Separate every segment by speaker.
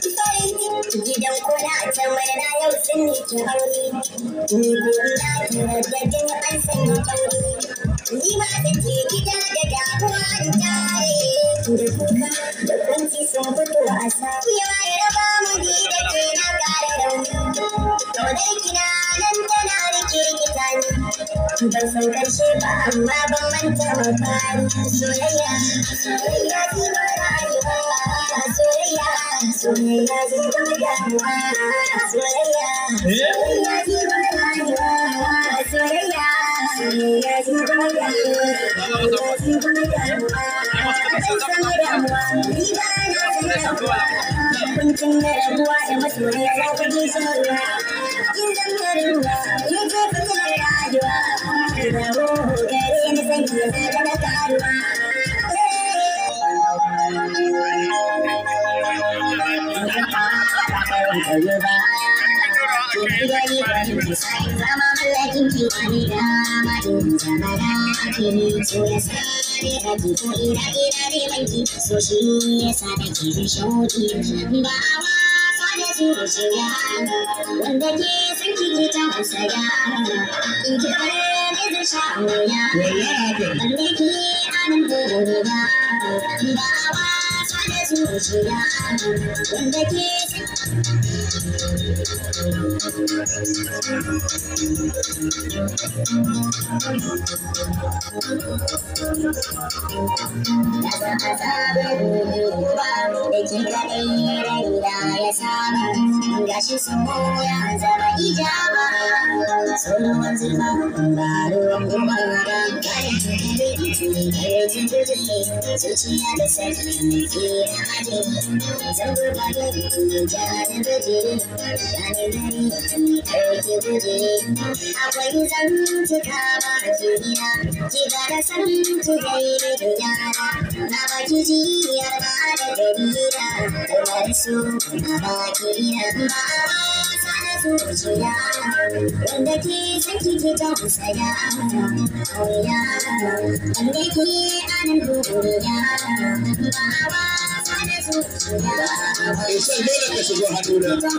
Speaker 1: Gidan kuna ta murna yau sun yi kyauri, ni ko ina tare da jin an sanya kyauri. Ni ma ta ce gida da damuwa in tare, da kuka da kwanci sun fito a sa. Yawa ya raba mu ni da ke na kare rauni, kaudar kina nan tana rike rikita ni. Ban san karshe ba amma ban manta mafari. Soyayya, soyayya ji ba rayuwa, soyayya, soyayya ji ba damuwa, soyayya, soyayya ji ba rayuwa, soyayya, soyayya ji ba damuwa, soyayya ji ba damuwa. Ban san damuwa, ni ba na san damuwa. Kuncin na rabuwa da masoya za ku ji soyayya. Kin zama ruwa, kin ce fitilar rayuwa. Dawo gare ni san ki yana da na karuwa. Zama mallakin ki wani dama in zama da ake ni so ya sa ne da ki ko ina neman ki so shi ya sa da ki zai shauki ba a wasa da zuciya wanda ke san ki ki ta musaya in ki bare ne zai sha wuya wanda ke anan gobe ba a wasa da zuciya wanda ke gashi sun ya zama ijaba sauran zuba ba ruwan goma da kare zuciya da sarki ke aje zan gurba da jana da jere gane gari ɗauke guje akwai zantuka ba jiniya ki gara san tu gaire da yara na baki jiyar ba da dalila kamar su a baki ina ba wasa da zuciya wanda ke san ki ke ta musaya auya wanda ke anan duniya ba wasa da zuciya
Speaker 2: sai dole ka shigo hadura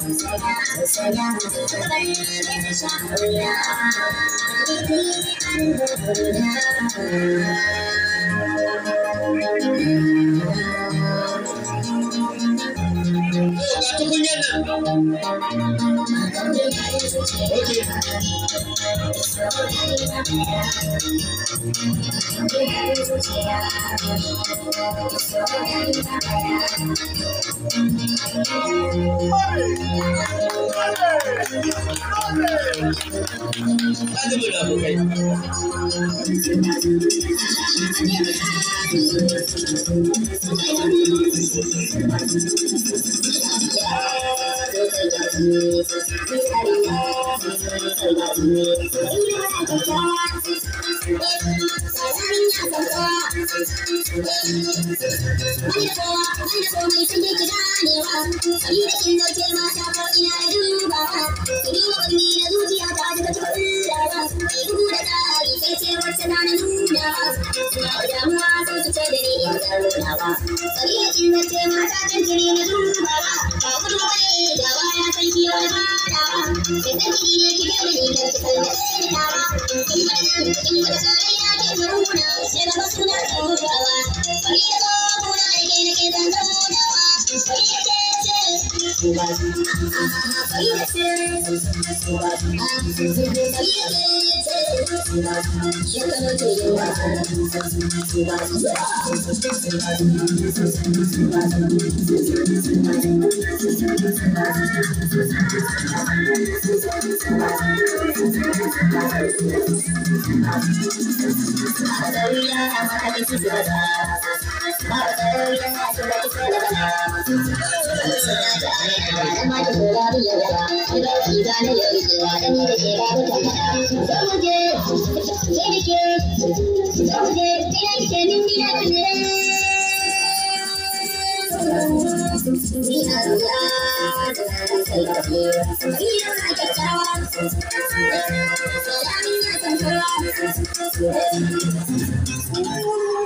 Speaker 1: Thank you.